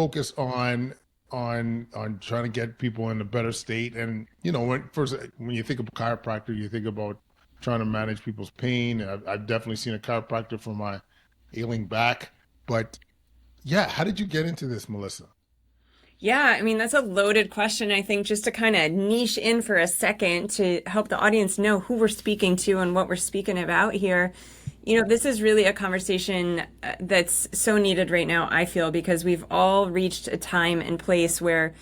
focus on trying to get people in a better state. And when you think of chiropractor, you think about trying to manage people's pain. I've definitely seen a chiropractor for my ailing back. But yeah, how did you get into this, Melissa? Yeah, I mean, that's a loaded question. I think just to kind of niche in for a second to help the audience know who we're speaking to and what we're speaking about here. This is really a conversation that's so needed right now, I feel, because we've all reached a time and place where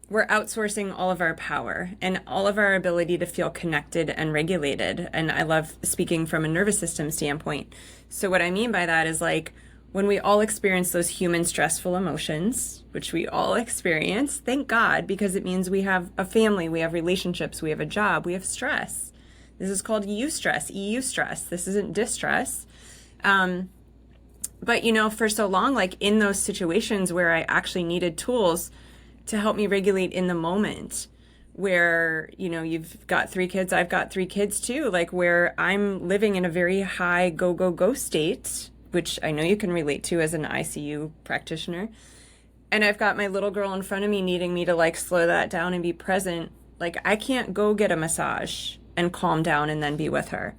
we're outsourcing all of our power and all of our ability to feel connected and regulated. And I love speaking from a nervous system standpoint. So, what I mean by that is like, when we all experience those human stressful emotions, which we all experience, thank God, because it means we have a family, we have relationships, we have a job, we have stress. This is called eustress, EU stress. This isn't distress. But for so long, like in those situations where I actually needed tools to help me regulate in the moment, where, you've got three kids, I've got three kids too, like where I'm living in a very high go, go, go state, which I know you can relate to as an ICU practitioner. And I've got my little girl in front of me needing me to like slow that down and be present. Like I can't go get a massage and calm down and then be with her.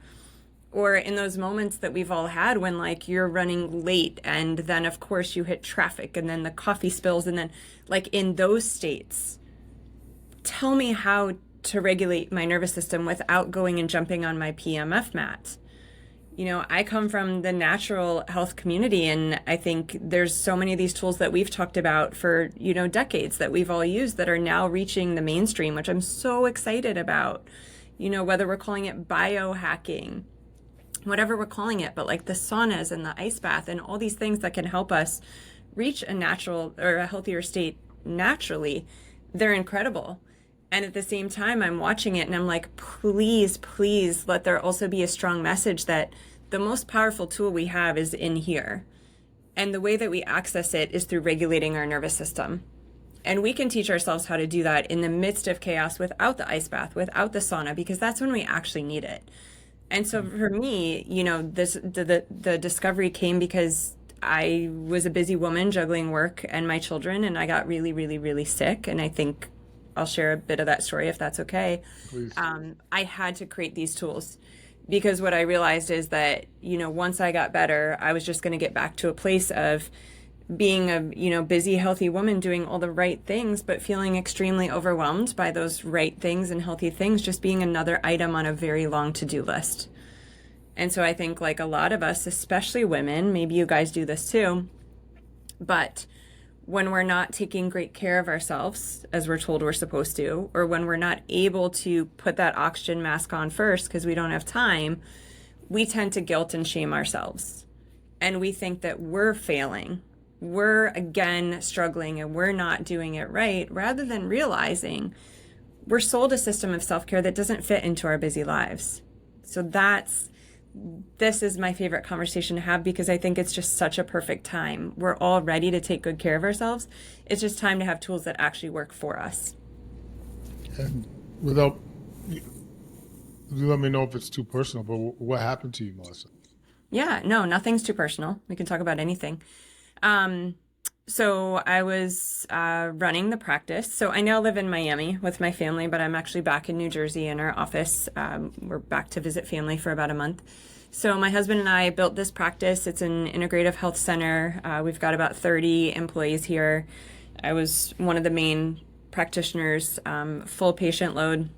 Or in those moments that we've all had when like you're running late and then of course you hit traffic and then the coffee spills and then like in those states, tell me how to regulate my nervous system without going and jumping on my PMF mat. I come from the natural health community, and I think there's so many of these tools that we've talked about for, decades that we've all used that are now reaching the mainstream, which I'm so excited about. Whether we're calling it biohacking, whatever we're calling it, but like the saunas and the ice bath and all these things that can help us reach a natural or a healthier state naturally, they're incredible. And at the same time, I'm watching it and I'm like, please, please let there also be a strong message that the most powerful tool we have is in here. And the way that we access it is through regulating our nervous system. And we can teach ourselves how to do that in the midst of chaos without the ice bath, without the sauna, because that's when we actually need it. And so for me, the discovery came because I was a busy woman juggling work and my children, and I got really, really, really sick. And I think I'll share a bit of that story if that's okay. Please. I had to create these tools because what I realized is that, once I got better, I was just going to get back to a place of being a, busy, healthy woman doing all the right things, but feeling extremely overwhelmed by those right things and healthy things, just being another item on a very long to-do list. And so I think like a lot of us, especially women, maybe you guys do this too, but when we're not taking great care of ourselves as we're told we're supposed to, or when we're not able to put that oxygen mask on first because we don't have time, we tend to guilt and shame ourselves. And we think that we're failing. We're again struggling and we're not doing it right, rather than realizing we're sold a system of self-care that doesn't fit into our busy lives. So this is my favorite conversation to have because I think it's just such a perfect time. We're all ready to take good care of ourselves. It's just time to have tools that actually work for us. And without you let me know if it's too personal, but what happened to you, Melissa? Yeah, no, nothing's too personal. We can talk about anything. Um, so I was running the practice. So I now live in Miami with my family, but I'm actually back in New Jersey in our office. We're back to visit family for about a month. So my husband and I built this practice. It's an integrative health center. We've got about 30 employees here. I was one of the main practitioners, full patient load,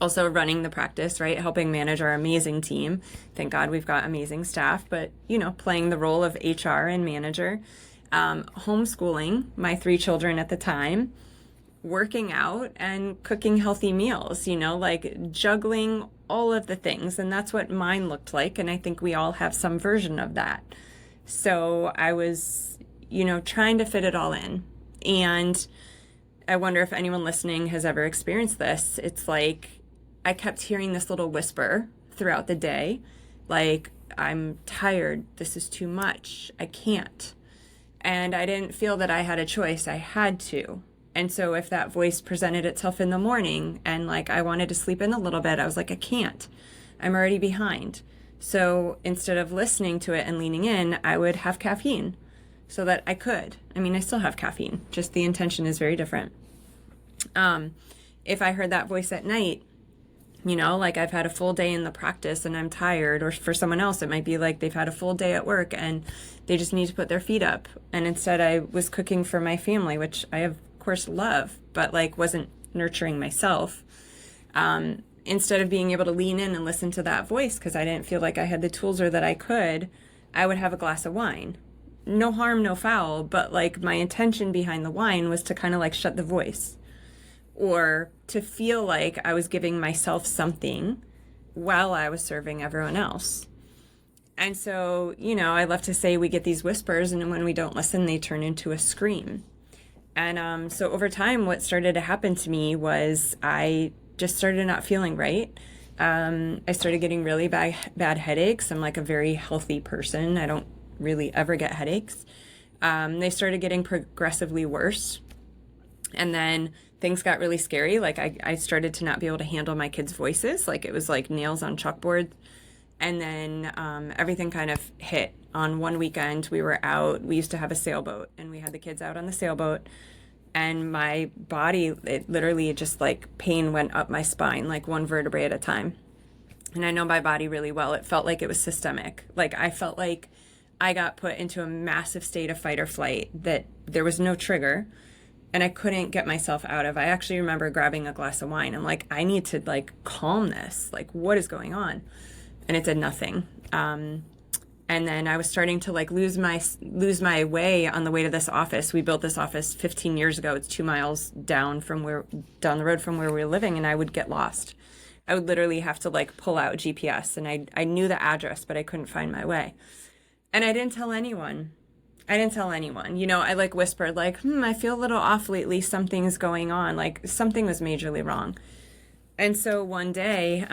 also running the practice, right? Helping manage our amazing team. Thank God we've got amazing staff, but, playing the role of HR and manager, homeschooling my three children at the time, working out and cooking healthy meals, like juggling all of the things. And that's what mine looked like. And I think we all have some version of that. So I was, trying to fit it all in. And I wonder if anyone listening has ever experienced this. It's like I kept hearing this little whisper throughout the day, like, I'm tired. This is too much. I can't. And I didn't feel that I had a choice. I had to. And so if that voice presented itself in the morning and like I wanted to sleep in a little bit, I was like, I can't. I'm already behind. So instead of listening to it and leaning in, I would have caffeine. so that I could. I mean, I still have caffeine, just the intention is very different. If I heard that voice at night, you know, like I've had a full day in the practice and I'm tired, or for someone else, it might be like they've had a full day at work and they just need to put their feet up. And instead I was cooking for my family, which I of course love, but like wasn't nurturing myself. Instead of being able to lean in and listen to that voice, because I didn't feel like I had the tools or that I could, I would have a glass of wine. No harm, no foul, but like my intention behind the wine was to kind of like shut the voice, or to feel like I was giving myself something while I was serving everyone else. And so, you know, I love to say we get these whispers, and when we don't listen, they turn into a scream. And so over time, what started to happen to me was I just started not feeling right. I started getting really bad headaches. I'm like a very healthy person. I don't really ever get headaches. They started getting progressively worse. And then things got really scary. Like I started to not be able to handle my kids' voices. Like it was like nails on chalkboard. And then everything kind of hit. On one weekend, we were out. We used to have a sailboat, and we had the kids out on the sailboat. And my body, it literally just like pain went up my spine, like one vertebrae at a time. And I know my body really well. It felt like it was systemic. Like I felt like I got put into a massive state of fight or flight that there was no trigger and I couldn't get myself out of. I actually remember grabbing a glass of wine. I'm like, I need to like calm this. Like, what is going on? And it did nothing. And then I was starting to like lose my way on the way to this office. We built this office 15 years ago. It's 2 miles down the road from where we were living, and I would get lost. I would literally have to like pull out GPS, and I knew the address, but I couldn't find my way. And I didn't tell anyone. You know, I like whispered like, I feel a little off lately. Something's going on. Like something was majorly wrong. And so one day,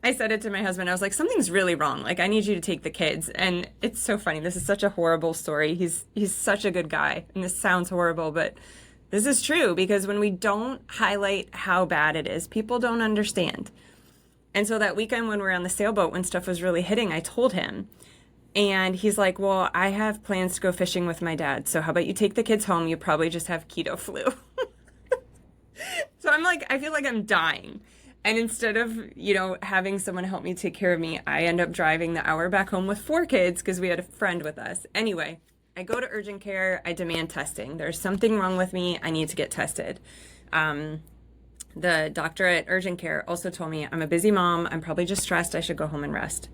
I said it to my husband. I was like, something's really wrong. Like, I need you to take the kids. And it's so funny. This is such a horrible story. He's such a good guy. And this sounds horrible, but this is true, because when we don't highlight how bad it is, people don't understand. And so that weekend when we were on the sailboat, when stuff was really hitting, I told him. And he's like, well, I have plans to go fishing with my dad. So how about you take the kids home? You probably just have keto flu. So I'm like, I feel like I'm dying. And instead of, you know, having someone help me take care of me, I end up driving the hour back home with 4 kids because we had a friend with us. Anyway, I go to urgent care. I demand testing. There's something wrong with me. I need to get tested. The doctor at urgent care also told me, I'm a busy mom. I'm probably just stressed. I should go home and rest.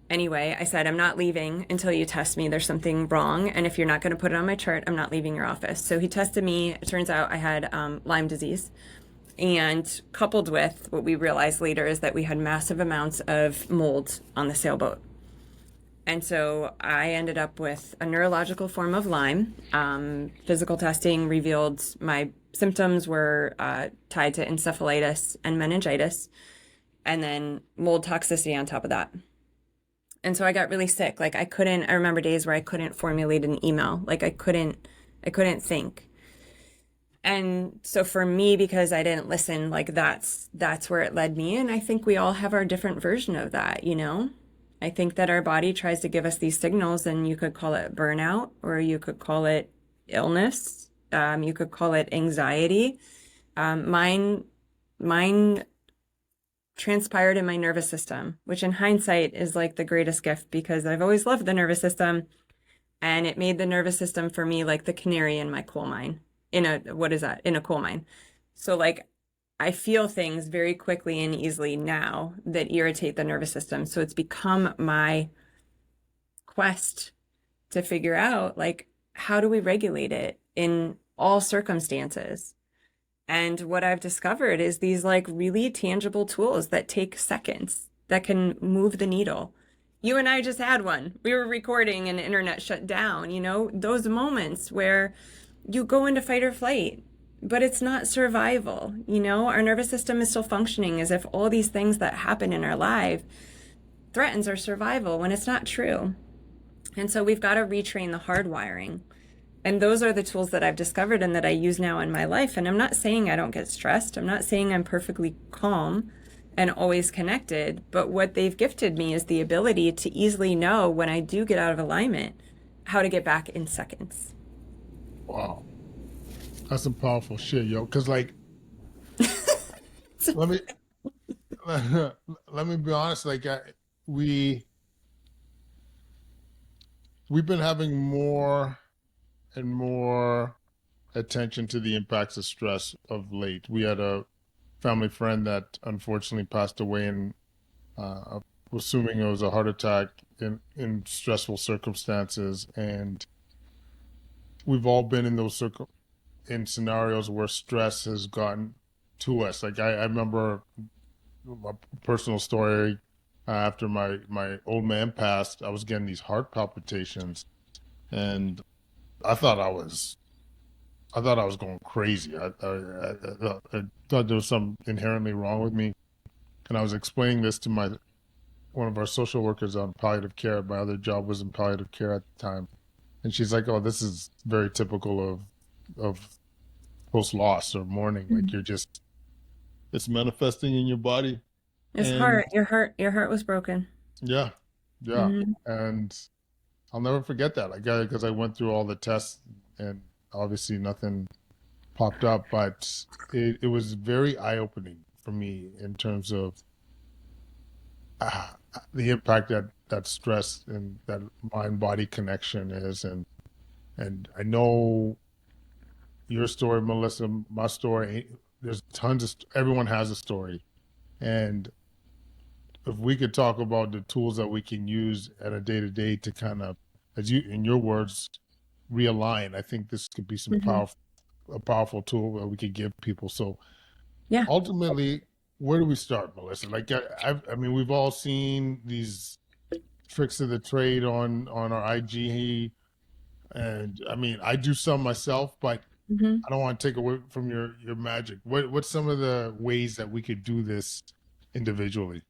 Anyway, I said, I'm not leaving until you test me. There's something wrong. And if you're not going to put it on my chart, I'm not leaving your office. So he tested me. It turns out I had Lyme disease. And coupled with what we realized later is that we had massive amounts of mold on the sailboat. And so I ended up with a neurological form of Lyme. Physical testing revealed my symptoms were tied to encephalitis and meningitis, and then mold toxicity on top of that. And so I got really sick. Like I remember days where I couldn't formulate an email. Like I couldn't think. And so for me, because I didn't listen, like that's where it led me. And I think we all have our different version of that, you know? I think that our body tries to give us these signals, and you could call it burnout, or you could call it illness. You could call it anxiety. Mine transpired in my nervous system, which in hindsight is like the greatest gift, because I've always loved the nervous system, and it made the nervous system for me like the canary in my coal mine. In a coal mine. So like I feel things very quickly and easily now that irritate the nervous system. So it's become my quest to figure out like, how do we regulate it in all circumstances? And what I've discovered is these like really tangible tools that take seconds, that can move the needle. You and I just had one. We were recording and the internet shut down, you know, those moments where you go into fight or flight, but it's not survival. You know, our nervous system is still functioning as if all these things that happen in our life threatens our survival, when it's not true. And so we've got to retrain the hardwiring. And those are the tools that I've discovered and that I use now in my life. And I'm not saying I don't get stressed. I'm not saying I'm perfectly calm and always connected. But what they've gifted me is the ability to easily know when I do get out of alignment. how to get back in seconds. Wow, that's some powerful shit, yo. Because like, let me let me be honest. Like, we we've been having more and more attention to the impacts of stress of late. We had a family friend that unfortunately passed away, and assuming it was a heart attack in stressful circumstances. And we've all been in those in scenarios where stress has gotten to us. Like I remember a personal story. After my old man passed, I was getting these heart palpitations, and I thought I was going crazy. I thought there was something inherently wrong with me, and I was explaining this to my one of our social workers on palliative care. My other job was in palliative care at the time, and she's like, "Oh, this is very typical of post loss or mourning. Like you're just it's manifesting in your body." His And heart, your heart was broken. yeah, yeah, Hmm. and I'll never forget that. Like, because I went through all the tests and obviously nothing popped up, but it was very eye opening for me in terms of the impact that stress and that mind body connection is. And I know your story, Melissa, my story. There's tons of everyone has a story, and if we could talk about the tools that we can use at a day to day to kind of, as you in your words, realign. I think this could be some Hmm. a powerful tool that we could give people. So Yeah. ultimately, where do we start, Melissa? Like I mean, we've all seen these tricks of the trade on our IG, and I mean, I do some myself, but Hmm. I don't want to take away from your magic. What's some of the ways that we could do this individually?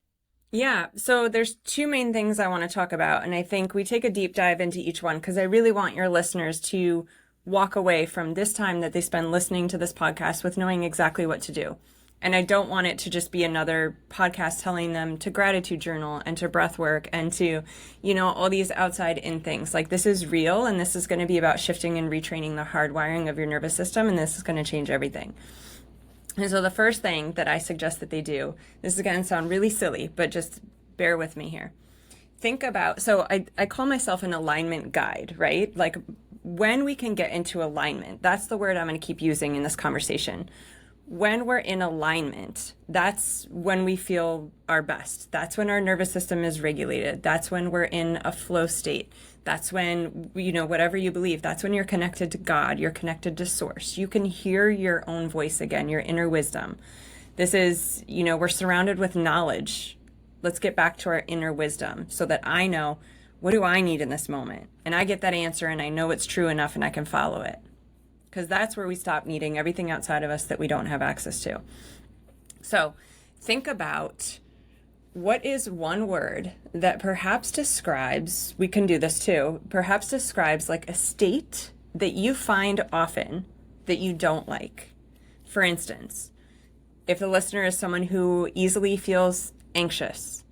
Yeah, so there's two main things I want to talk about, and I think we take a deep dive into each one because I really want your listeners to walk away from this time that they spend listening to this podcast with knowing exactly what to do. And I don't want it to just be another podcast telling them to gratitude journal and to breath work and to, all these outside in things. Like this is real and this is going to be about shifting and retraining the hardwiring of your nervous system, and this is going to change everything. And so the first thing that I suggest that they do, this is going to sound really silly, but just bear with me here. Think about, so I call myself an alignment guide, right? Like when we can get into alignment, that's the word I'm going to keep using in this conversation. When we're in alignment, that's when we feel our best. That's when our nervous system is regulated. That's when we're in a flow state. That's when, whatever you believe, that's when you're connected to God, you're connected to source. You can hear your own voice again, your inner wisdom. This is, we're surrounded with knowledge. Let's get back to our inner wisdom so that I know, what do I need in this moment? And I get that answer and I know it's true enough and I can follow it. Because that's where we stop needing everything outside of us that we don't have access to. So think about, what is one word that perhaps describes, we can do this too, perhaps describes like a state that you find often that you don't like. For instance, if the listener is someone who easily feels anxious,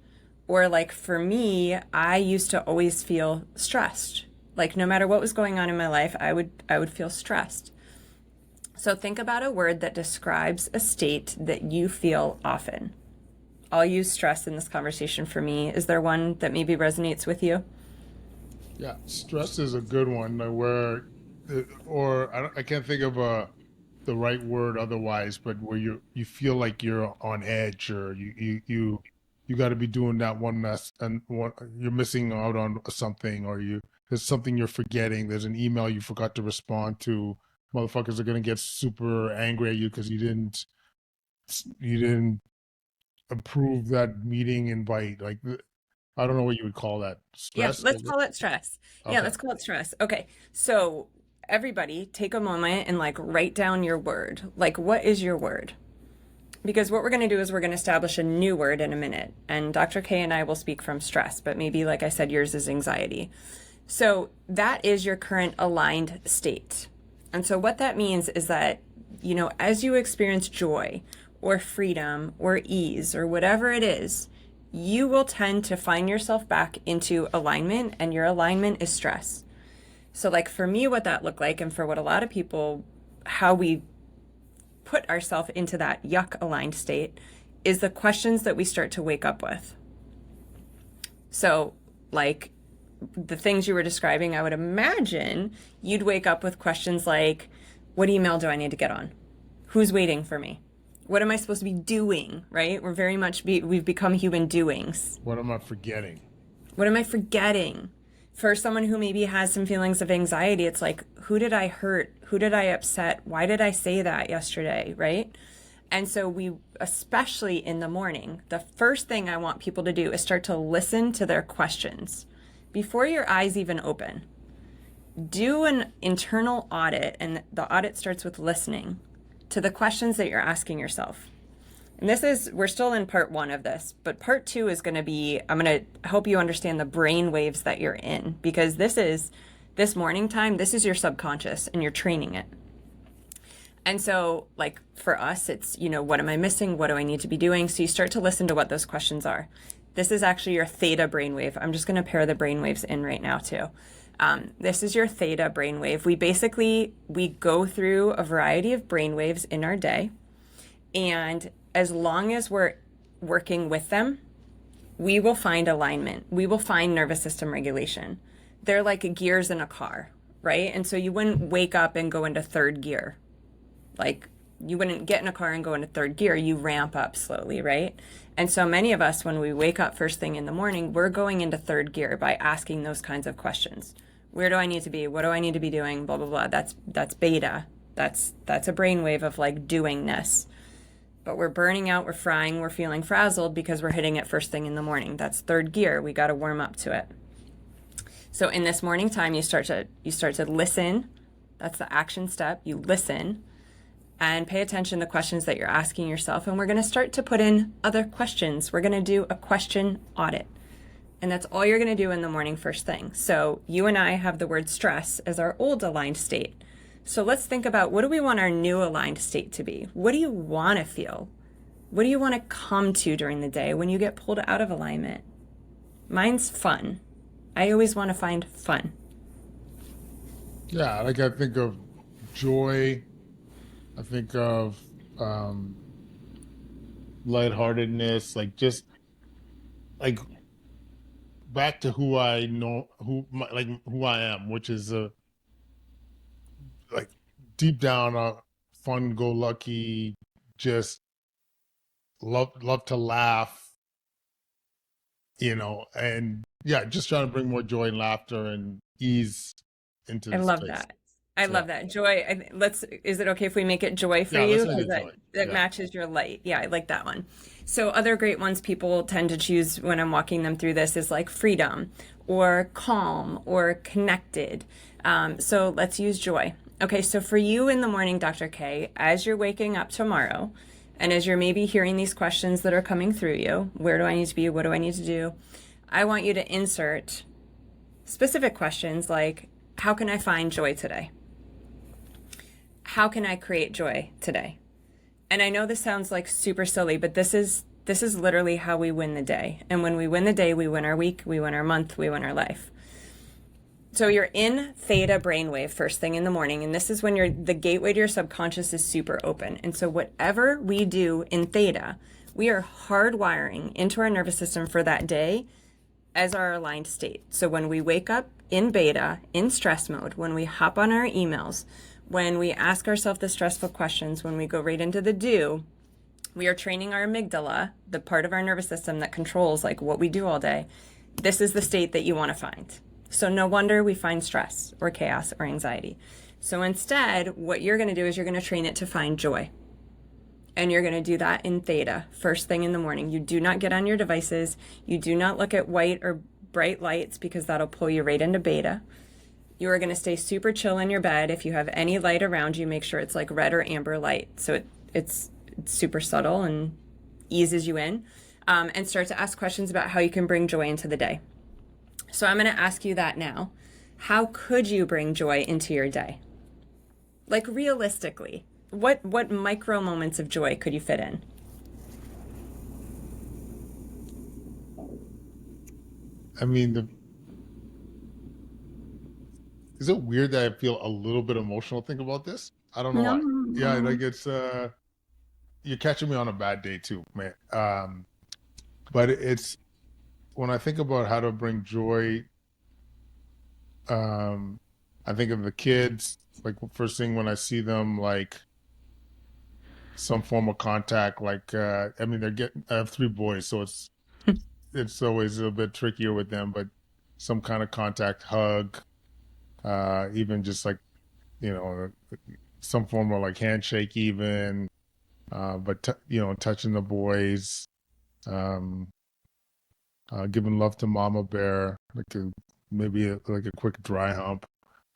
or like for me, I used to always feel stressed. Like no matter what was going on in my life, I would feel stressed. So think about a word that describes a state that you feel often. I'll use stress in this conversation for me. Is there one that maybe resonates with you? Yeah, stress is a good one. Where, or I can't think of the right word otherwise, but where you feel like you're on edge, or you got to be doing that one mess, and one you're missing out on something, or there's something you're forgetting. There's an email you forgot to respond to. Motherfuckers are gonna get super angry at you because you didn't approve that meeting invite. Like I don't know what you would call that. Yeah, Stress? let's call it stress. Yeah, Okay. let's call it stress. Okay, so everybody take a moment and like write down your word. Like, what is your word? Because what we're going to do is we're going to establish a new word in a minute. And Dr. K and I will speak from stress, but maybe, like I said, yours is anxiety. So that is your current aligned state. And so what that means is that, as you experience joy or freedom or ease or whatever it is, you will tend to find yourself back into alignment, and your alignment is stress. So, like for me, what that looked like, and for what a lot of people, how we put ourselves into that yuck aligned state, is the questions that we start to wake up with. So, like the things you were describing, I would imagine you'd wake up with questions like, what email do I need to get on? Who's waiting for me? What am I supposed to be doing? Right? We're very much, we've become human doings. What am I forgetting? What am I forgetting? For someone who maybe has some feelings of anxiety, it's like, who did I hurt? Who did I upset? Why did I say that yesterday? Right? And so we, especially in the morning, the first thing I want people to do is start to listen to their questions before your eyes even open. Do an internal audit, and the audit starts with listening to the questions that you're asking yourself. And we're still in part 1 of this, but part 2 is going to be, I'm going to help you understand the brain waves that you're in, because this morning time, this is your subconscious and you're training it. And so, like for us, it's, what am I missing? What do I need to be doing? So you start to listen to what those questions are. This is actually your theta brainwave. I'm just going to pair the brainwaves in right now too. This is your theta brainwave. We go through a variety of brainwaves in our day, and as long as we're working with them, we will find alignment. We will find nervous system regulation. They're like gears in a car, right? And so you wouldn't wake up and go into third gear. Like you wouldn't get in a car and go into third gear. You ramp up slowly, right? And so many of us, when we wake up first thing in the morning, we're going into third gear by asking those kinds of questions. Where do I need to be? What do I need to be doing? Blah, blah, blah. That's beta. That's a brainwave of like doingness. But we're burning out, we're frying, we're feeling frazzled because we're hitting it first thing in the morning. That's third gear. We got to warm up to it. So in this morning time, you start to listen. That's the action step. You listen and pay attention to the questions that you're asking yourself. And we're going to start to put in other questions. We're going to do a question audit. And that's all you're going to do in the morning first thing. So you and I have the word stress as our old aligned state. So let's think about, what do we want our new aligned state to be? What do you want to feel? What do you want to come to during the day when you get pulled out of alignment? Mine's fun. I always want to find fun. Yeah, like I think of joy. I think of lightheartedness, like just like back to who I know, who I am, which is like deep down a fun go lucky, just love to laugh, and yeah, just trying to bring more joy and laughter and ease into I the love space. that. I So love that. Joy. Is it okay if we make it joy for yeah, let's you? make Because it joy. that Yeah. matches your light. Yeah, I like that one. So other great ones people tend to choose when I'm walking them through this is like freedom or calm or connected. So let's use joy. Okay, so for you in the morning, Dr. K, as you're waking up tomorrow, and as you're maybe hearing these questions that are coming through you, where do I need to be? What do I need to do? I want you to insert specific questions like, how can I find joy today? How can I create joy today? And I know this sounds like super silly, but this is literally how we win the day. And when we win the day, we win our week, we win our month, we win our life. So you're in theta brainwave first thing in the morning, and this is when the gateway to your subconscious is super open. And so whatever we do in theta, we are hardwiring into our nervous system for that day as our aligned state. So when we wake up in beta, in stress mode, when we hop on our emails, when we ask ourselves the stressful questions, when we go right into the do, we are training our amygdala, the part of our nervous system that controls like what we do all day. This is the state that you want to find. So no wonder we find stress or chaos or anxiety. So instead, what you're going to do is you're going to train it to find joy. And you're going to do that in theta, first thing in the morning. You do not get on your devices. You do not look at white or bright lights because that'll pull you right into beta. You are going to stay super chill in your bed. If you have any light around you, make sure it's like red or amber light. So it's super subtle and eases you in. And start to ask questions about how you can bring joy into the day. So I'm going to ask you that now. How could you bring joy into your day? Like realistically, what micro moments of joy could you fit in? I mean, is it weird that I feel a little bit emotional thinking about this? I don't know why. Yeah, No. like it's you're catching me on a bad day too, man. But it's when I think about how to bring joy, um, I think of the kids, like first thing when I see them, like some form of contact, like I mean they're getting I have three boys, so it's always a bit trickier with them, but some kind of contact, hug, even just like, you know, some form of like handshake even, but you know, touching the boys, um, giving love to Mama Bear, like like a quick dry hump.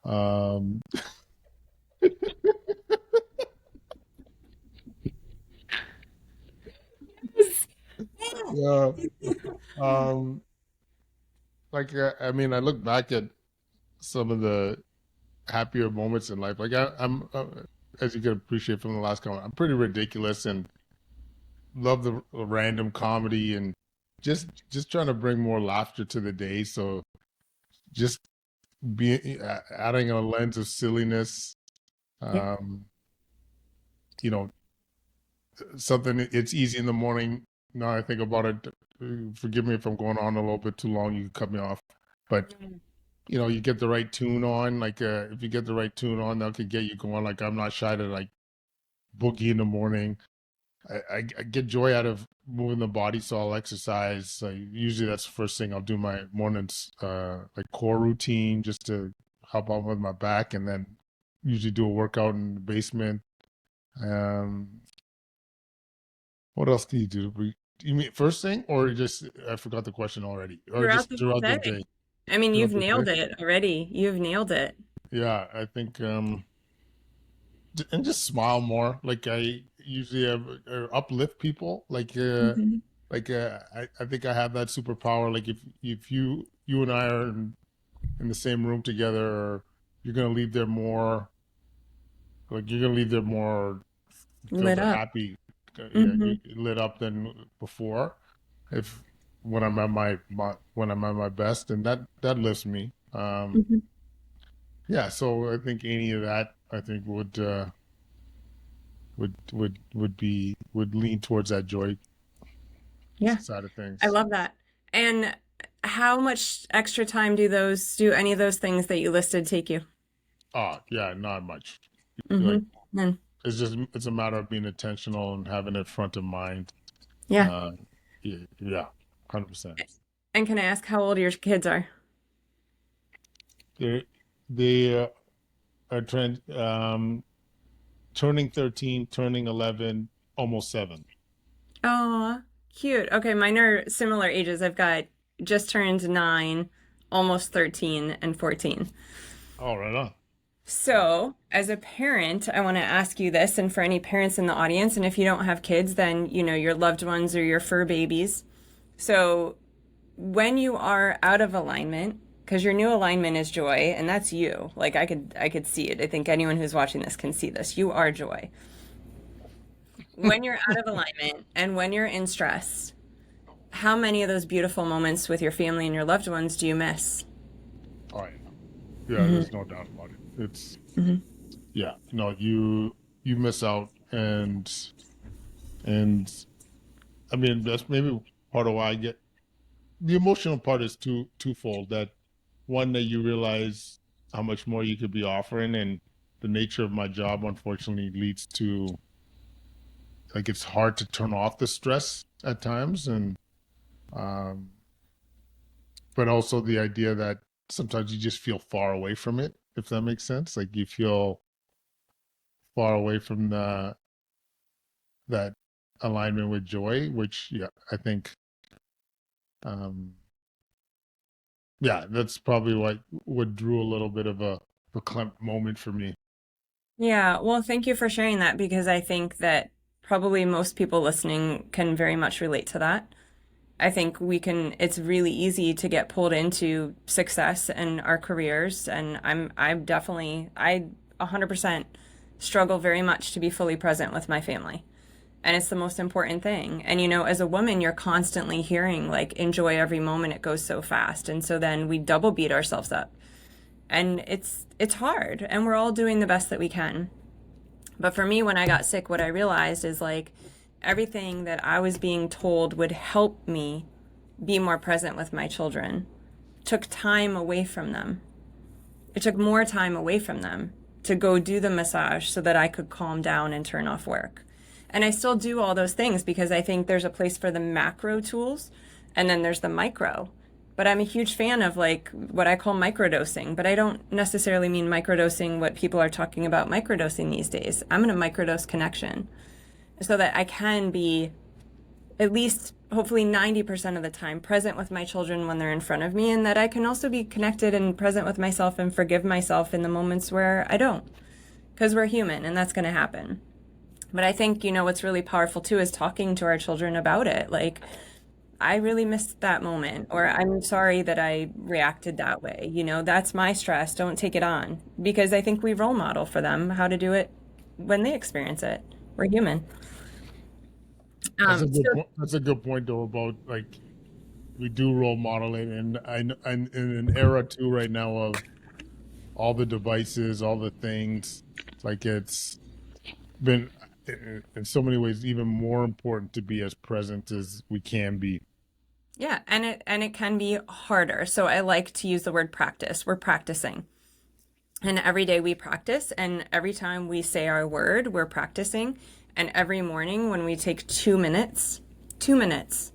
Um, yeah. Um, like I mean, I look back at some of the happier moments in life. Like I'm, as you can appreciate from the last comment, I'm pretty ridiculous and love the random comedy and just trying to bring more laughter to the day. So just be adding a lens of silliness. Yeah. Um, you know, something it's easy in the morning. Now I think about it. Forgive me if I'm going on a little bit too long. You can cut me off, but you know, you get the right tune on. Like if you get the right tune on, that could get you going. Like I'm not shy to like boogie in the morning. I get joy out of moving the body, so I'll exercise. So usually that's the first thing I'll do my mornings, like core routine, just to help out with my back, and then usually do a workout in the basement. Um, what else can you do? You mean first thing, or just I forgot the question already, or Throughout just the whole throughout the day. day? I mean, you've Throughout the nailed day? it already. You've nailed it. Yeah, I think and just smile more. Like I usually have, uplift people. Mhm. I think I have that superpower. Like if you and I are in the same room together, you're gonna leave there more like you're gonna leave there more filled Lit or up. happy, yeah, Hmm. lit up than before. If when I'm at when I'm at my best, and that lifts me. Hmm. Yeah, so I think any of that I think would lean towards that joy Yeah, side of I things. love that. And how much extra time do any of those things that you listed take you? Oh, yeah, not much. Like Hmm. And it's a matter of being intentional and having it front of mind. yeah. Uh, yeah, 100%. And can I ask how old your kids are? They are turning 13, turning 11, almost 7. Oh, cute. Okay, mine are similar ages. I've got just turned 9, almost 13, and 14. Oh, right on. So, as a parent, I want to ask you this, and for any parents in the audience, and if you don't have kids, then you know your loved ones or your fur babies. So, when you are out of alignment, because your new alignment is joy, and that's you. Like I could see it. I think anyone who's watching this can see this. You are joy. When you're out of alignment and when you're in stress, how many of those beautiful moments with your family and your loved ones do you miss? Oh, yeah, Hmm. there's no doubt about it. It's Hmm. yeah, no, you miss out, and I mean that's maybe part of why I get the emotional part is twofold. That one that you realize how much more you could be offering, and the nature of my job unfortunately leads to like it's hard to turn off the stress at times, and um, but also the idea that sometimes you just feel far away from it, if that makes sense. Like you feel far away from the that alignment with joy, which yeah, I think um yeah, that's probably what drew a little bit of a verklempt moment for me. Yeah, well, thank you for sharing that because I think that probably most people listening can very much relate to that. I think it's really easy to get pulled into success in our careers. And I 100% struggle very much to be fully present with my family. And it's the most important thing. And, you know, as a woman, you're constantly hearing, like, enjoy every moment, it goes so fast. And so then we double beat ourselves up And it's hard, and we're all doing the best that we can. But for me, when I got sick, what I realized is like everything that I was being told would help me be more present with my children took time away from them. It took more time away from them to go do the massage so that I could calm down and turn off work. And I still do all those things because I think there's a place for the macro tools and then there's the micro. But I'm a huge fan of like what I call microdosing, but I don't necessarily mean microdosing what people are talking about microdosing these days. I'm going to microdose connection so that I can be at least hopefully 90% of the time present with my children when they're in front of me, and that I can also be connected and present with myself and forgive myself in the moments where I don't, because we're human and that's going to happen. But I think, what's really powerful too is talking to our children about it. Like, I really missed that moment, or I'm sorry that I reacted that way. That's my stress. Don't take it on. Because I think we role model for them how to do it when they experience it. We're human. So That's a good point though about like we do role model it, and I'm in an era too right now of all the devices, all the things. Like it's been in so many ways even more important to be as present as we can be. yeah, and it can be harder. So I like to use the word practice. We're practicing. And every day we practice, and every time we say our word, we're practicing. And every morning when we take 2 minutes, 2 minutes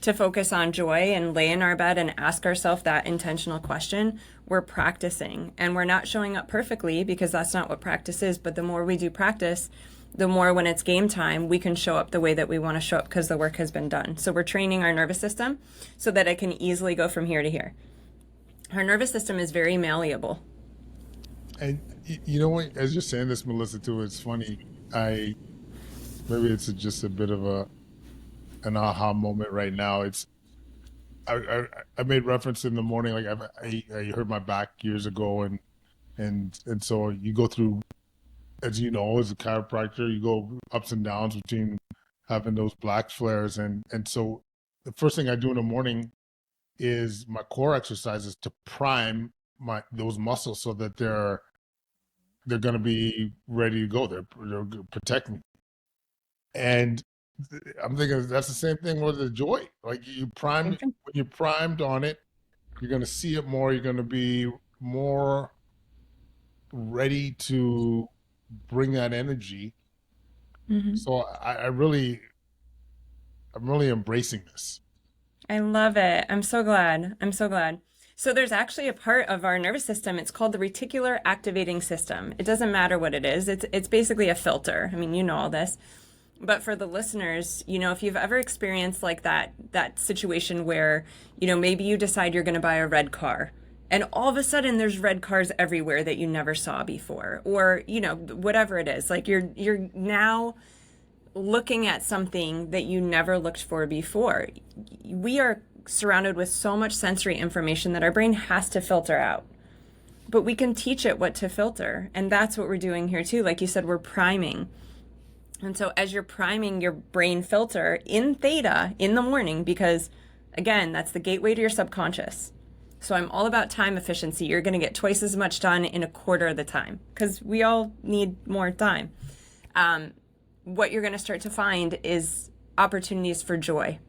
to focus on joy and lay in our bed and ask ourselves that intentional question, we're practicing. And we're not showing up perfectly because that's not what practice is. But the more we do practice, the more when it's game time, we can show up the way that we want to show up because the work has been done. So we're training our nervous system so that it can easily go from here to here. Our nervous system is very malleable. And you know what? As you're saying this, Melissa, too, it's funny. I maybe it's just a bit of an aha moment right now. It's I made reference in the morning, like I hurt my back years ago, and so you go through, as you know, as a chiropractor, you go ups and downs between having those black flares, and so the first thing I do in the morning is my core exercises to prime my those muscles so that they're going to be ready to go. They're protect me. And I'm thinking that's the same thing with the joy. Like you prime when you're primed on it, you're going to see it more. You're going to be more ready to bring that energy. Mhm. So I'm really embracing this. I love it. I'm so glad. I'm so glad. So there's actually a part of our nervous system. It's called the reticular activating system. It doesn't matter what it is. It's basically a filter. I mean, you know all this. But for the listeners, if you've ever experienced like that situation where, maybe you decide you're going to buy a red car and all of a sudden there's red cars everywhere that you never saw before, or, whatever it is. Like you're now looking at something that you never looked for before. We are surrounded with so much sensory information that our brain has to filter out. But we can teach it what to filter. And that's what we're doing here too. Like you said, we're priming. And so as you're priming your brain filter in theta in the morning, because again, that's the gateway to your subconscious. So I'm all about time efficiency. You're going to get twice as much done in a quarter of the time because we all need more time. What you're going to start to find is opportunities for joy.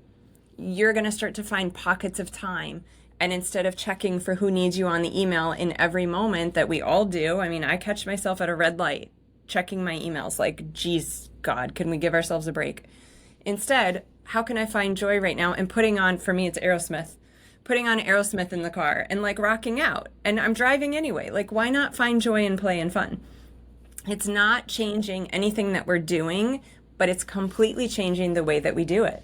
You're going to start to find pockets of time. And instead of checking for who needs you on the email in every moment that we all do, I mean, I catch myself at a red light checking my emails like, geez, God, can we give ourselves a break? Instead, how can I find joy right now? And putting on, for me, it's Aerosmith. Putting on Aerosmith in the car and like rocking out. And I'm driving anyway. Like, why not find joy and play and fun? It's not changing anything that we're doing, but it's completely changing the way that we do it.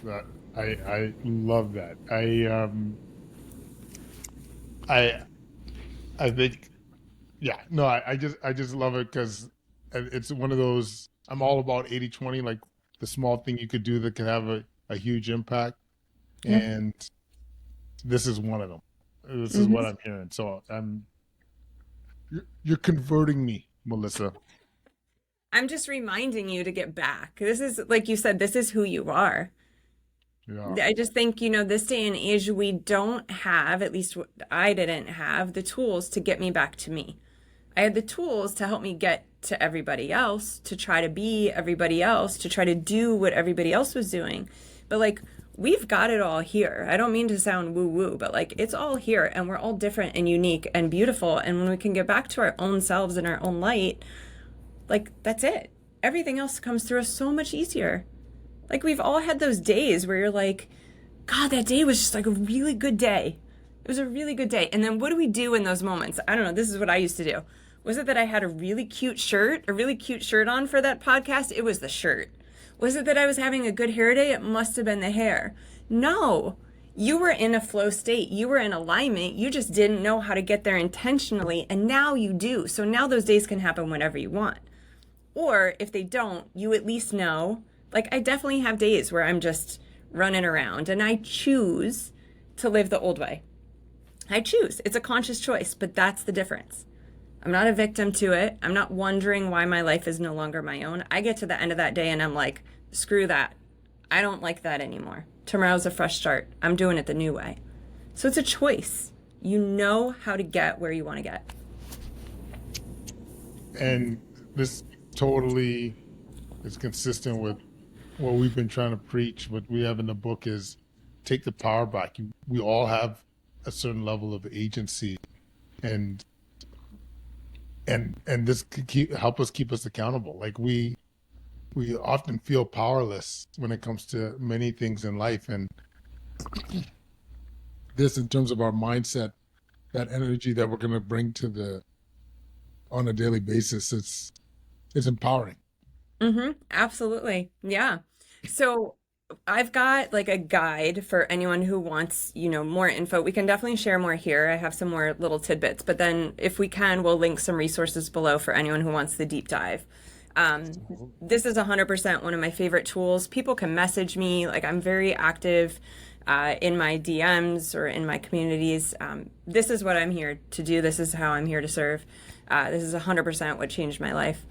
That I love that. I I think yeah, no, I just love it because it's one of those. I'm all about 80/20, like the small thing you could do that could have a huge impact, Yeah. and this is one of them. This is what Hmm. I'm hearing. So you're converting me, Melissa. I'm just reminding you to get back. This is, like you said, this is who you are. Yeah. I just think, this day and age, we don't have, at least I didn't have, the tools to get me back to me. I had the tools to help me get to everybody else, to try to be everybody else, to try to do what everybody else was doing. But like, we've got it all here. I don't mean to sound woo woo, but like, it's all here and we're all different and unique and beautiful. And when we can get back to our own selves and our own light, like, that's it. Everything else comes through us so much easier. Like, we've all had those days where you're like, God, that day was just like a really good day. It was a really good day. And then what do we do in those moments? I don't know. This is what I used to do. Was it that I had a really cute shirt on for that podcast? It was the shirt. Was it that I was having a good hair day? It must have been the hair. No, you were in a flow state. You were in alignment. You just didn't know how to get there intentionally. And now you do. So now those days can happen whenever you want. Or if they don't, you at least know. Like, I definitely have days where I'm just running around and I choose to live the old way. I choose. It's a conscious choice, but that's the difference. I'm not a victim to it. I'm not wondering why my life is no longer my own. I get to the end of that day and I'm like, screw that. I don't like that anymore. Tomorrow's a fresh start. I'm doing it the new way. So it's a choice. You know how to get where you want to get. And this totally is consistent with what we've been trying to preach. What we have in the book is take the power back. We all have a certain level of agency, and this could help us keep us accountable. Like we often feel powerless when it comes to many things in life, and this, in terms of our mindset, that energy that we're going to bring to on a daily basis, it's empowering. Absolutely. Yeah. So I've got like a guide for anyone who wants, more info. We can definitely share more here. I have some more little tidbits, but then if we can, we'll link some resources below for anyone who wants the deep dive. This is 100% one of my favorite tools. People can message me. Like, I'm very active in my DMs or in my communities. This is what I'm here to do. This is how I'm here to serve. This is 100% what changed my life.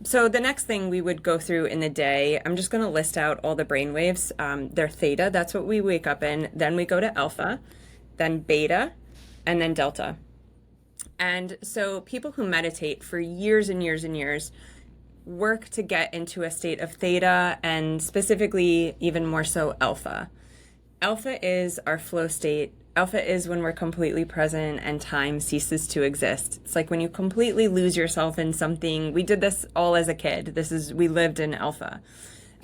So the next thing we would go through in the day, I'm just going to list out all the brain waves. They're theta, that's what we wake up in. Then we go to alpha, then beta, and then delta. And so people who meditate for years and years and years work to get into a state of theta, and specifically even more so alpha. Alpha is our flow state. Alpha is when we're completely present and time ceases to exist. It's like when you completely lose yourself in something. We did this all as a kid. We lived in alpha.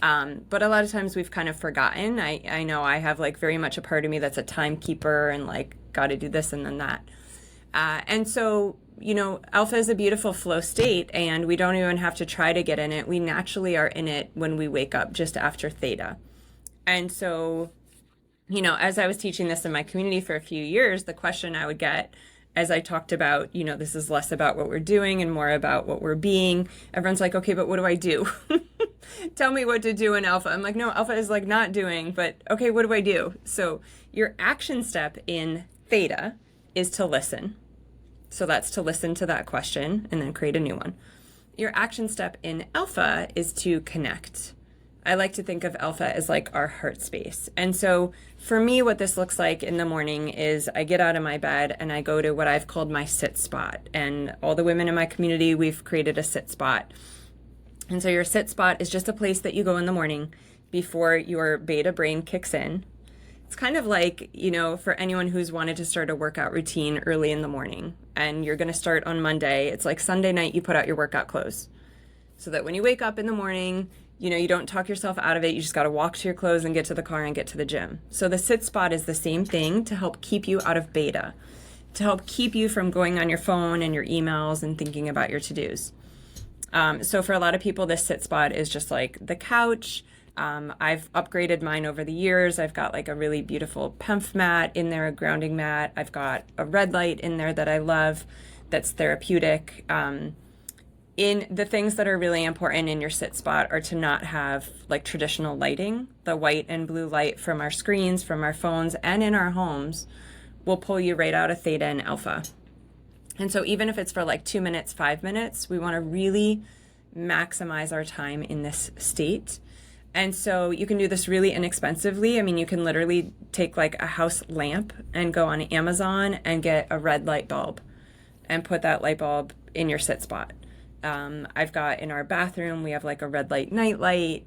But a lot of times we've kind of forgotten. I know I have like very much a part of me that's a timekeeper and like got to do this and then that. And so, alpha is a beautiful flow state, and we don't even have to try to get in it. We naturally are in it when we wake up just after theta. And so, as I was teaching this in my community for a few years, the question I would get as I talked about, this is less about what we're doing and more about what we're being. Everyone's like, okay, but what do I do? Tell me what to do in alpha. I'm like, no, alpha is like not doing, but okay, what do I do? So your action step in theta is to listen. So that's to listen to that question and then create a new one. Your action step in alpha is to connect. I like to think of alpha as like our heart space. And so for me, what this looks like in the morning is I get out of my bed and I go to what I've called my sit spot. And all the women in my community, we've created a sit spot. And so your sit spot is just a place that you go in the morning before your beta brain kicks in. It's kind of like, for anyone who's wanted to start a workout routine early in the morning and you're going to start on Monday, it's like Sunday night, you put out your workout clothes so that when you wake up in the morning, you don't talk yourself out of it. You just got to walk to your clothes and get to the car and get to the gym. So the sit spot is the same thing to help keep you out of beta, to help keep you from going on your phone and your emails and thinking about your to-dos. So for a lot of people, this sit spot is just like the couch. I've upgraded mine over the years. I've got like a really beautiful PEMF mat in there, a grounding mat. I've got a red light in there that I love that's therapeutic. In the things that are really important in your sit spot are to not have like traditional lighting. The white and blue light from our screens, from our phones, and in our homes will pull you right out of theta and alpha. And so even if it's for like 2 minutes, 5 minutes, we want to really maximize our time in this state. And so you can do this really inexpensively. I mean, you can literally take like a house lamp and go on Amazon and get a red light bulb and put that light bulb in your sit spot. I've got in our bathroom, we have like a red light night light.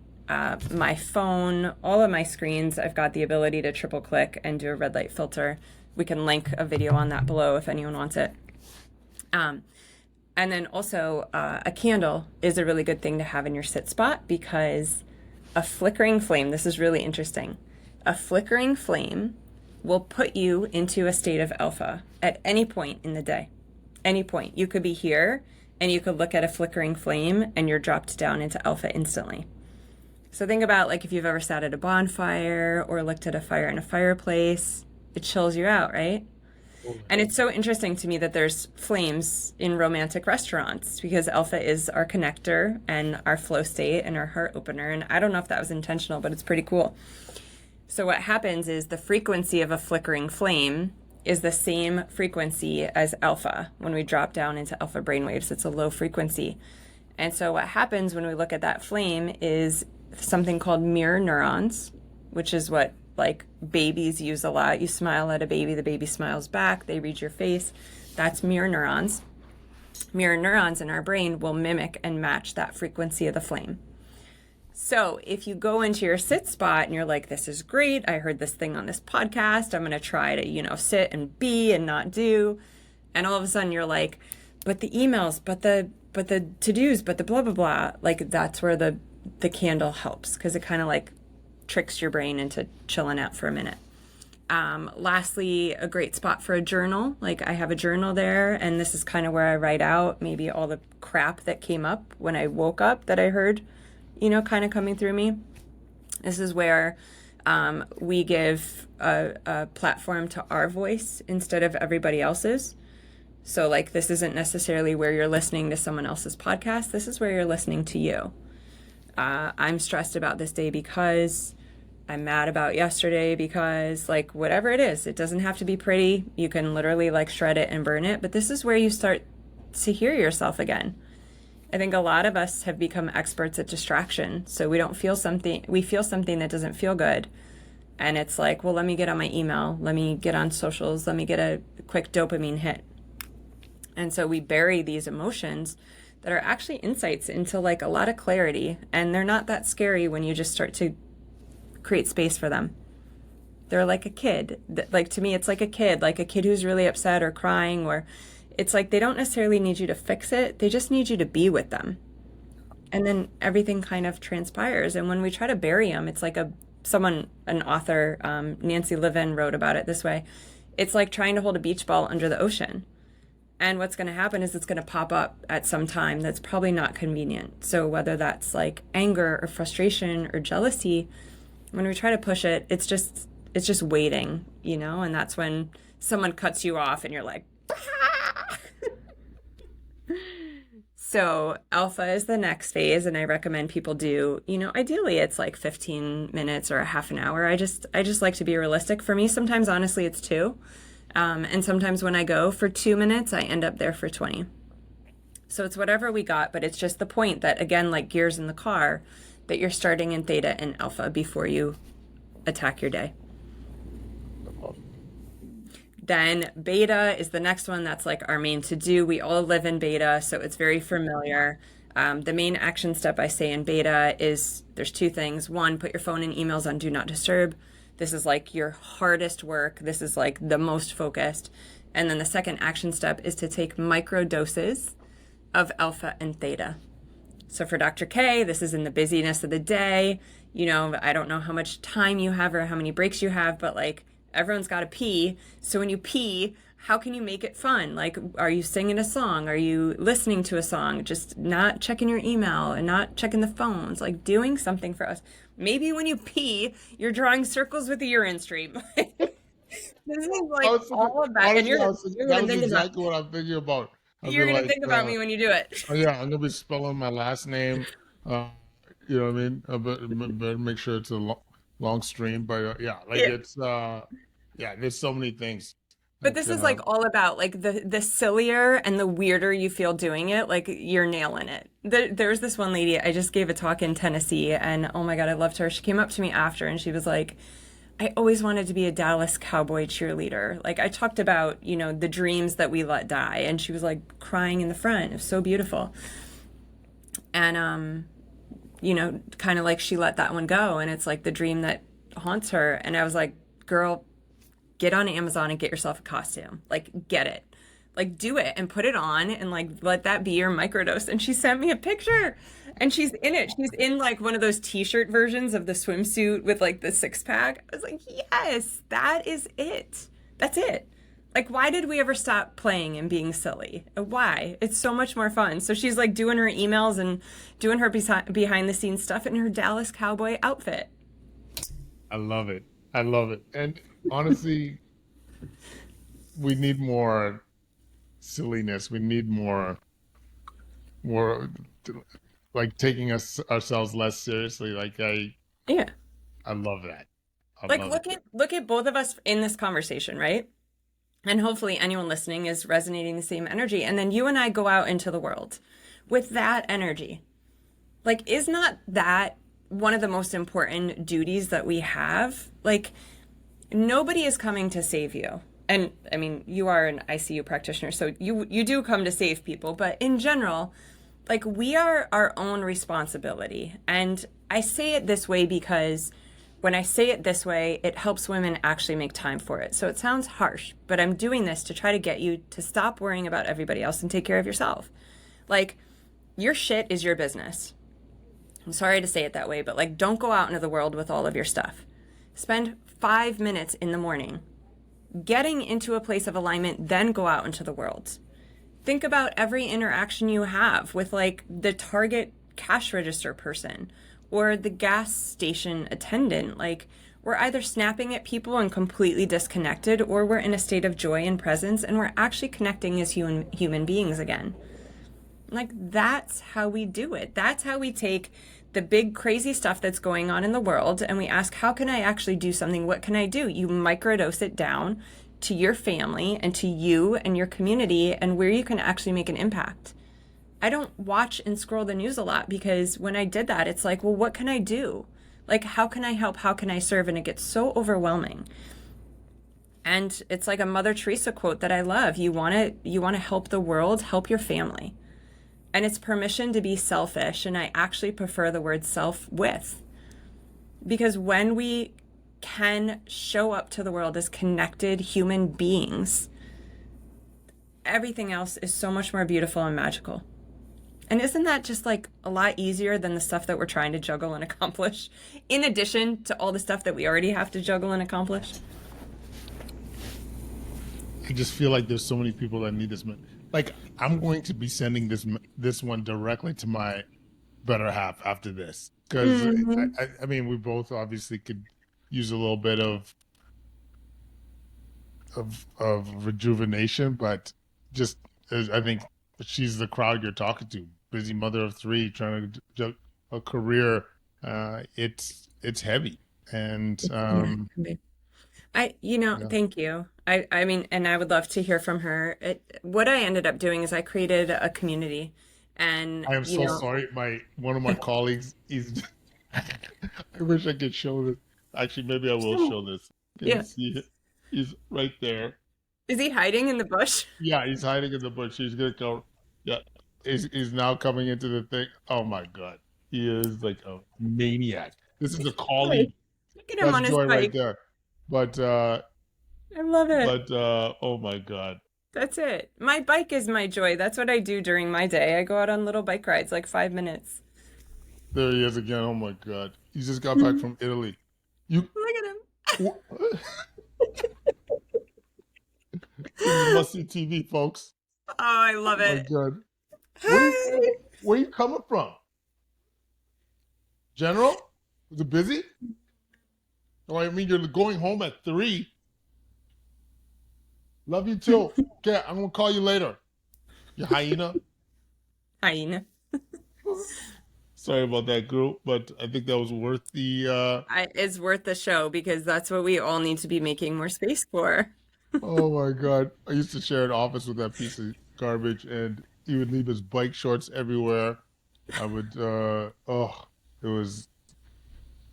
My phone, all of my screens, I've got the ability to triple click and do a red light filter. We can link a video on that below if anyone wants it. And then also, a candle is a really good thing to have in your sit spot because a flickering flame, this is really interesting. A flickering flame will put you into a state of alpha at any point in the day. Any point. You could be here and you could look at a flickering flame and you're dropped down into alpha instantly. So think about like if you've ever sat at a bonfire or looked at a fire in a fireplace, it chills you out, right? And it's so interesting to me that there's flames in romantic restaurants because alpha is our connector and our flow state and our heart opener. And I don't know if that was intentional, but it's pretty cool. So what happens is the frequency of a flickering flame is the same frequency as alpha. When we drop down into alpha brainwaves, it's a low frequency. And so what happens when we look at that flame is something called mirror neurons, which is what like babies use a lot. You smile at a baby, the baby smiles back, they read your face. That's mirror neurons. Mirror neurons in our brain will mimic and match that frequency of the flame. So if you go into your sit spot and you're like, this is great, I heard this thing on this podcast, I'm going to try to, sit and be and not do. And all of a sudden you're like, but the emails, but the to-dos, but the blah, blah, blah. Like that's where the candle helps because it kind of like tricks your brain into chilling out for a minute. Lastly, a great spot for a journal. Like I have a journal there and this is kind of where I write out maybe all the crap that came up when I woke up that I heard, kind of coming through me. This is where we give a platform to our voice instead of everybody else's. So like this isn't necessarily where you're listening to someone else's podcast. This is where you're listening to you. I'm stressed about this day because I'm mad about yesterday because like whatever it is, it doesn't have to be pretty. You can literally like shred it and burn it. But this is where you start to hear yourself again. I think a lot of us have become experts at distraction. So we feel something that doesn't feel good. And it's like, well, let me get on my email. Let me get on socials. Let me get a quick dopamine hit. And so we bury these emotions that are actually insights into like a lot of clarity. And they're not that scary when you just start to create space for them. They're like a kid. Like to me, it's like a kid who's really upset or crying, or it's like they don't necessarily need you to fix it. They just need you to be with them. And then everything kind of transpires. And when we try to bury them, it's like an author, Nancy Levin wrote about it this way. It's like trying to hold a beach ball under the ocean. And what's going to happen is it's going to pop up at some time that's probably not convenient. So whether that's like anger or frustration or jealousy, when we try to push it, it's just waiting, and that's when someone cuts you off and you're like, ah! So alpha is the next phase. And I recommend people do, ideally it's like 15 minutes or a half an hour. I just like to be realistic. For me, sometimes honestly it's 2. And sometimes when I go for 2 minutes, I end up there for 20. So it's whatever we got, but it's just the point that, again, like gears in the car, that you're starting in theta and alpha before you attack your day. Then beta is the next one. That's like our main to-do. We all live in beta, so it's very familiar. The main action step I say in beta is there's 2 things. 1, put your phone and emails on Do Not Disturb. This is like your hardest work. This is like the most focused. And then the second action step is to take micro doses of alpha and theta. So for Dr. K, this is in the busyness of the day. I don't know how much time you have or how many breaks you have, but like everyone's got to pee. So when you pee, how can you make it fun? Like, are you singing a song? Are you listening to a song? Just not checking your email and not checking the phones, like doing something for us. Maybe when you pee, you're drawing circles with the urine stream. This is like all of that. And you're that going was to think exactly what I'm thinking about. you're going to think about me when you do it. Oh yeah, I'm gonna be spelling my last name. You know what I mean? But make sure it's a long stream. But yeah, like it's there's so many things. But Like, this is like all about like the sillier and the weirder you feel doing it, like you're nailing it. There's this one lady, I just gave a talk in Tennessee, and oh my God, I loved her. She came up to me after and she was like, I always wanted to be a Dallas Cowboy cheerleader. Like I talked about, the dreams that we let die, and she was like crying in the front. It was so beautiful. And kind of like she let that one go, and it's like the dream that haunts her. And I was like, girl, get on Amazon and get yourself a costume. Like, get it. Like, do it and put it on and like let that be your microdose. And she sent me a picture and she's in it. She's in like one of those t-shirt versions of the swimsuit with like the six pack. I was like, yes, that is it. That's it. Like, why did we ever stop playing and being silly? Why? It's so much more fun. So she's like doing her emails and doing her behind the scenes stuff in her Dallas Cowboy outfit. I love it. I love it. And honestly, we need more silliness. We need more like taking us ourselves less seriously. Like Yeah. I love that. I Like love it. look at both of us in this conversation, right? And hopefully anyone listening is resonating the same energy. And then you and I go out into the world with that energy. Like, is not that one of the most important duties that we have? Like, nobody is coming to save you. And I mean, you are an ICU practitioner, so you do come to save people, but in general, like we are our own responsibility. And I say it this way because when I say it this way, it helps women actually make time for it. So it sounds harsh, but I'm doing this to try to get you to stop worrying about everybody else and take care of yourself. Like, your shit is your business. I'm sorry to say it that way, but like, don't go out into the world with all of your stuff. Spend 5 minutes in the morning getting into a place of alignment, then go out into the world. Think about every interaction you have with like the Target cash register person or the gas station attendant. Like, we're either snapping at people and completely disconnected, or we're in a state of joy and presence and we're actually connecting as human beings again. Like, that's how we do it. That's how we take the big crazy stuff that's going on in the world and we ask, how can I actually do something? What can I do? You microdose it down to your family and to you and your community and where you can actually make an impact. I don't watch and scroll the news a lot because when I did that, it's like, well, what can I do? Like, how can I help? How can I serve? And it gets so overwhelming. And it's like a Mother Teresa quote that I love. You want to help the world, help your family. And it's permission to be selfish. And I actually prefer the word self with. Because when we can show up to the world as connected human beings, everything else is so much more beautiful and magical. And isn't that just like a lot easier than the stuff that we're trying to juggle and accomplish, in addition to all the stuff that we already have to juggle and accomplish? I just feel like there's so many people that need this. Like, I'm going to be sending this one directly to my better half after this because Mm-hmm. I mean we both obviously could use a little bit of rejuvenation, but just I think she's the crowd you're talking to. Busy mother of three, trying to a career. It's heavy, and Yeah. yeah. Thank you. I mean, and I would love to hear from her. What I ended up doing is I created a community and, I am so sorry. My one of my colleagues is. I wish I could show this. Actually, maybe I will show this. Can you yeah. see it? He's right there. Is he hiding in the bush? Yeah, he's hiding in the bush. He's gonna go. Yeah, he's now coming into the thing. Oh my God, he is like a maniac. This is a Hey, colleague. look at him That's on his Joy right bike. there. But I love it. oh my God, That's it. My bike is my joy. That's what I do during my day. I go out on little bike rides, like 5 minutes. there he is again. Oh my God, he just got back Look from Italy. You, at him. this is must see TV, folks. Oh, I love Oh my it. God, where you Hi. where you coming from, General? Was it busy? Oh, I mean, you're going home at 3. Love you too. Okay, I'm gonna call you later. You hyena. Hyena. Sorry about that, group, but I think that was worth the. It's worth the show because that's what we all need to be making more space for. Oh my God. I used to share an office with that piece of garbage, and he would leave his bike shorts everywhere. I would it was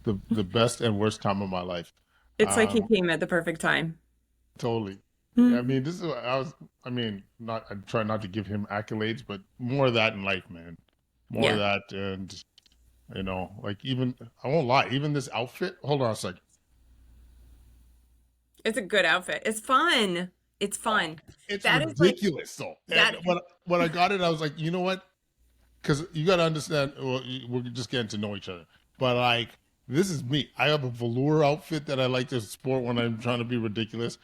the best and worst time of my life. It's like he Um, came at the perfect time. totally. I Mm. mean, this is I mean, not I try not to give him accolades, but more of that in life, man. More of Yeah, that, and like, even I won't lie, even this outfit. Hold on a second. it's a good outfit. It's fun. It's Oh, fun. it's That is like ridiculous though. And that. when I got it, I was like, you know what? Because you got to understand, well, we're just getting to know each other. But like, this is me. I have a velour outfit that I like to sport when I'm trying to be ridiculous.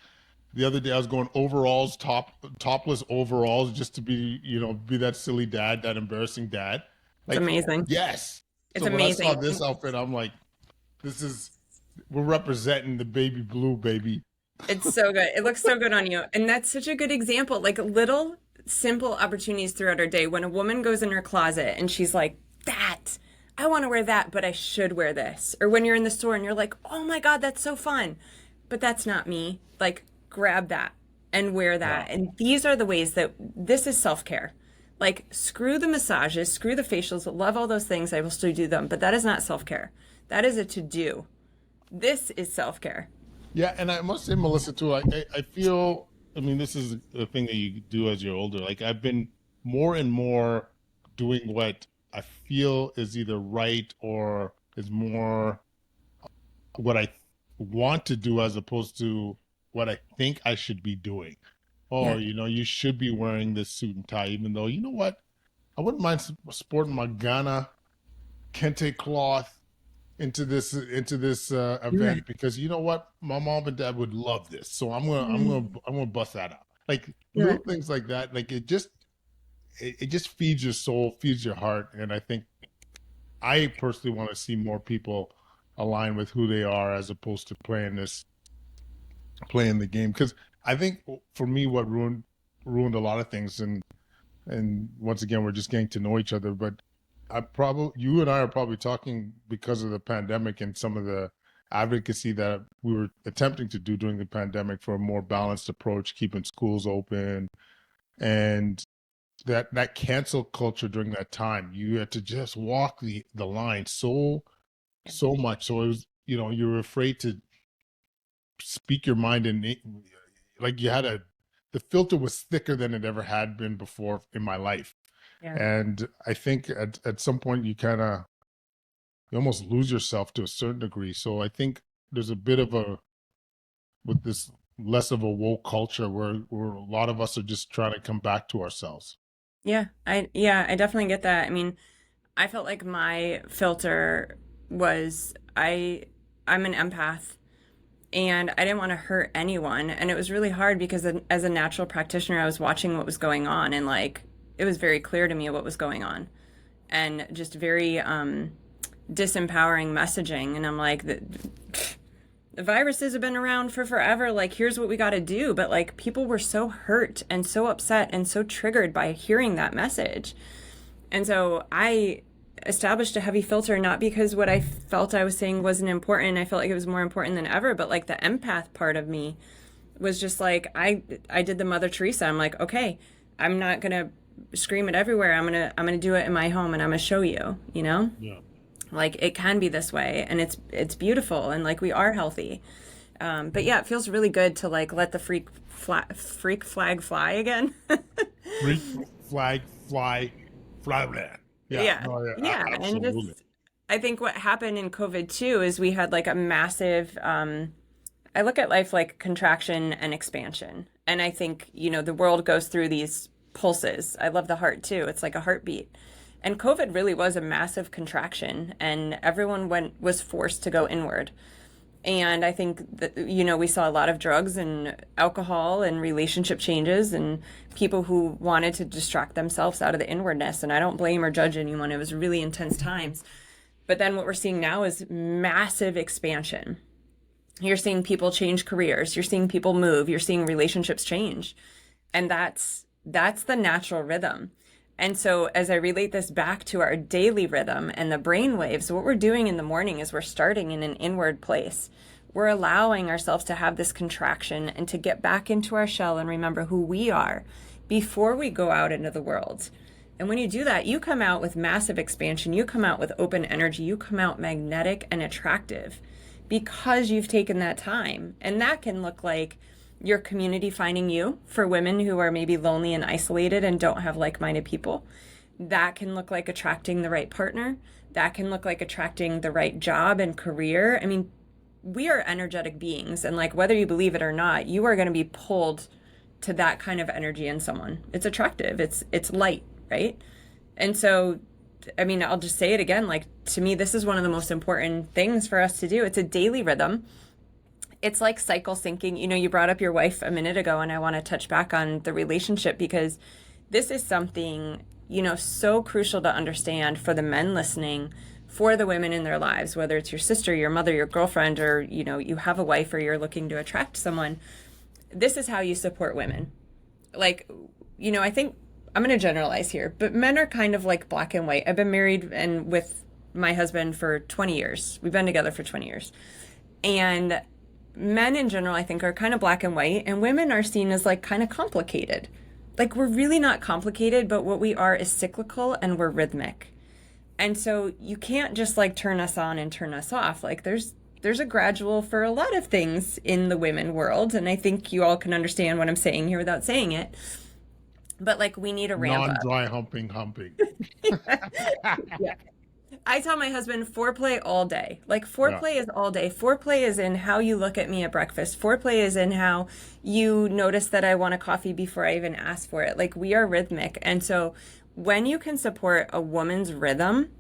The other day, I was going overalls, topless overalls, just to be, be that silly dad, that embarrassing dad. It's Like, amazing. yes. It's So when I saw amazing. this outfit, I'm like, this is we're representing the baby blue, baby. It's so good. It looks so good on you. And that's such a good example. Like little simple opportunities throughout her day. When a woman goes in her closet and she's like, that, I want to wear that, but I should wear this. Or when you're in the store and you're like, oh my God, that's so fun. But that's not me. Like, grab that and wear Yeah. that. And these are the ways that this is self care. Like, screw the massages, screw the facials, love all those things. I will still do them. But that is not self care. That is a to do. This is self care. Yeah, and I must say, Melissa, too, I feel, I mean, this is a thing that you do as you're older. Like, I've been more and more doing what I feel is either right or is more what I want to do as opposed to what I think I should be doing. Oh, Yeah. you should be wearing this suit and tie, even though, you know what? I wouldn't mind sporting my Ghana kente cloth into this event, because you know what, my mom and dad would love this, so I'm gonna bust that out, like Do little it. things like that. Like, it just feeds your soul, feeds your heart, and I think I personally want to see more people align with who they are as opposed to playing the game, because I think for me what ruined a lot of things, and once again, we're just getting to know each other. But you and I are probably talking because of the pandemic and some of the advocacy that we were attempting to do during the pandemic for a more balanced approach, keeping schools open, and that cancel culture during that time. You had to just walk the line so much. So it was, you were afraid to speak your mind, and like, the filter was thicker than it ever had been before in my life. Yeah. And I think at some point you almost lose yourself to a certain degree. So I think there's a bit of a with this less of a woke culture where a lot of us are just trying to come back to ourselves. Yeah, I definitely get that. I mean, I felt like my filter was I'm an empath and I didn't want to hurt anyone, and it was really hard because as a natural practitioner I was watching what was going on, and like it was very clear to me what was going on, and just very disempowering messaging, and I'm like the viruses have been around for forever, like here's what we got to do, but like people were so hurt and so upset and so triggered by hearing that message. And so I established a heavy filter, not because what I felt I was saying wasn't important. I felt like it was more important than ever, but like the empath part of me was just like I did the Mother Teresa. I'm like, okay, I'm not gonna scream it everywhere. I'm gonna do it in my home, and I'm gonna show you, Yeah. like it can be this way, and it's beautiful, and like we are healthy. But yeah, it feels really good to like let the freak flag fly again. Freak flag fly flyland. Yeah, Yeah. no, yeah, Yeah. And absolutely. just, I think what happened in COVID too is we had like a massive, I look at life like contraction and expansion. And I think, the world goes through these pulses. I love the heart too. It's like a heartbeat. And COVID really was a massive contraction, and everyone was forced to go inward. And I think that, we saw a lot of drugs and alcohol and relationship changes and people who wanted to distract themselves out of the inwardness. And I don't blame or judge anyone. It was really intense times. But then what we're seeing now is massive expansion. You're seeing people change careers. You're seeing people move. You're seeing relationships change. And that's the natural rhythm. And so as I relate this back to our daily rhythm and the brain waves, what we're doing in the morning is we're starting in an inward place. we're allowing ourselves to have this contraction and to get back into our shell and remember who we are before we go out into the world. And when you do that, you come out with massive expansion. You come out with open energy. You come out magnetic and attractive because you've taken that time. And that can look like your community finding you for women who are maybe lonely and isolated and don't have like-minded people. That can look like attracting the right partner. That can look like attracting the right job and career. I mean, we are energetic beings, and like whether you believe it or not, you are going to be pulled to that kind of energy in someone. It's attractive. It's light, right? And so, I mean, I'll just say it again, like to me, this is one of the most important things for us to do. It's a daily rhythm. It's like cycle syncing. You know, you brought up your wife a minute ago, and I want to touch back on the relationship because this is something, you know, so crucial to understand for the men listening, for the women in their lives, whether it's your sister, your mother, your girlfriend, or, you know, you have a wife or you're looking to attract someone. This is how you support women. Like, you know, I think I'm going to generalize here, but men are kind of like black and white. I've been married and with my husband for 20 years. We've been together for 20 years. And men in general, I think, are kind of black and white, and women are seen as like kind of complicated. Like, we're really not complicated, but what we are is cyclical and we're rhythmic. And so you can't just like turn us on and turn us off. Like there's a gradual for a lot of things in the women world. And I think you all can understand what I'm saying here without saying it. But like we need a ramp up. Non-dry humping. Yeah. I tell my husband foreplay all day. Like foreplay is all day. Foreplay is in how you look at me at breakfast. Foreplay is in how you notice that I want a coffee before I even ask for it. Like we are rhythmic. And so when you can support a woman's rhythm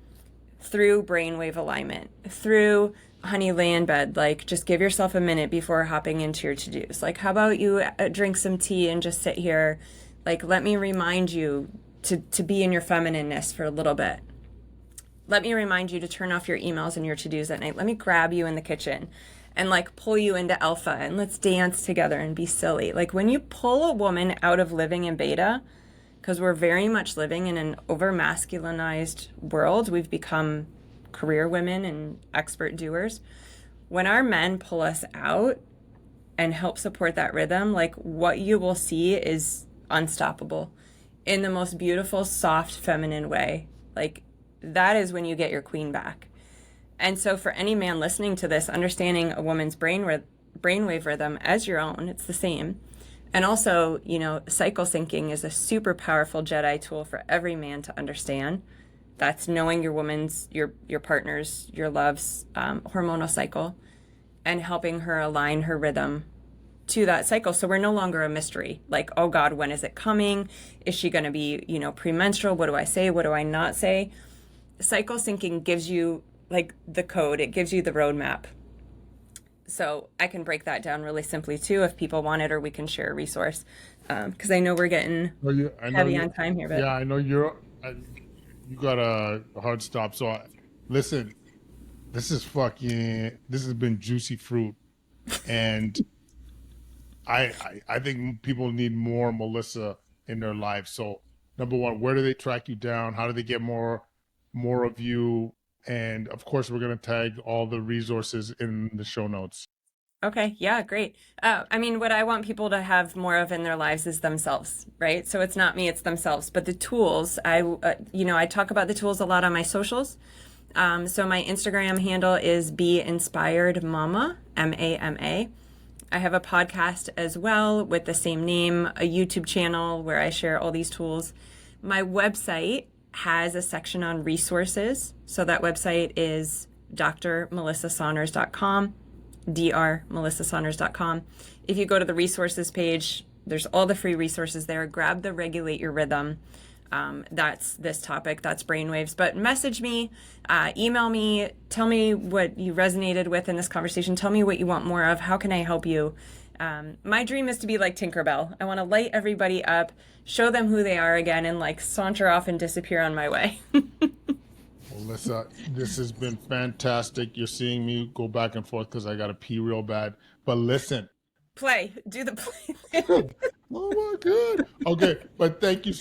through brainwave alignment, through honey, lay in bed, like just give yourself a minute before hopping into your to-dos. Like how about you drink some tea and just sit here? Like let me remind you to be in your feminineness for a little bit. Let me remind you to turn off your emails and your to-dos at night. Let me grab you in the kitchen and like pull you into alpha and let's dance together and be silly. Like when you pull a woman out of living in beta, because we're very much living in an over masculinized world, we've become career women and expert doers. When our men pull us out and help support that rhythm, like what you will see is unstoppable in the most beautiful, soft, feminine way. Like that is when you get your queen back. And so for any man listening to this, understanding a woman's brainwave rhythm as your own, it's the same. And also, you know, cycle syncing is a super powerful Jedi tool for every man to understand. That's knowing your woman's, your partner's, your love's hormonal cycle and helping her align her rhythm to that cycle. So we're no longer a mystery. Like, oh God, when is it coming? Is she going to be, you know, premenstrual? What do I say? What do I not say? Cycle syncing gives you like the code. It gives you the roadmap. So I can break that down really simply too if people want it, or we can share a resource. Because I know we're getting heavy on time here. But yeah, I know you got a hard stop. So listen, this has been juicy fruit. And I think people need more Melissa in their lives. So number one, where do they track you down? How do they get more of you? And of course, we're going to tag all the resources in the show notes. okay, yeah, great. I mean, what I want people to have more of in their lives is themselves, right? So it's not me, it's themselves. But the tools, I talk about the tools a lot on my socials. So my Instagram handle is Be Inspired Mama, MAMA. I have a podcast as well with the same name, a YouTube channel where I share all these tools. My website has a section on resources. So that website is drmelissasaunders.com, drmelissasaunders.com. If you go to the resources page, there's all the free resources there. Grab the Regulate Your Rhythm. That's this topic, that's brainwaves. But message me, email me, tell me what you resonated with in this conversation. Tell me what you want more of. How can I help you? My dream is to be like Tinkerbell. I want to light everybody up, show them who they are again, and like saunter off and disappear on my way. Melissa, this has been fantastic. You're seeing me go back and forth because I got to pee real bad. But listen. Do the play. Oh my God. Okay, but thank you so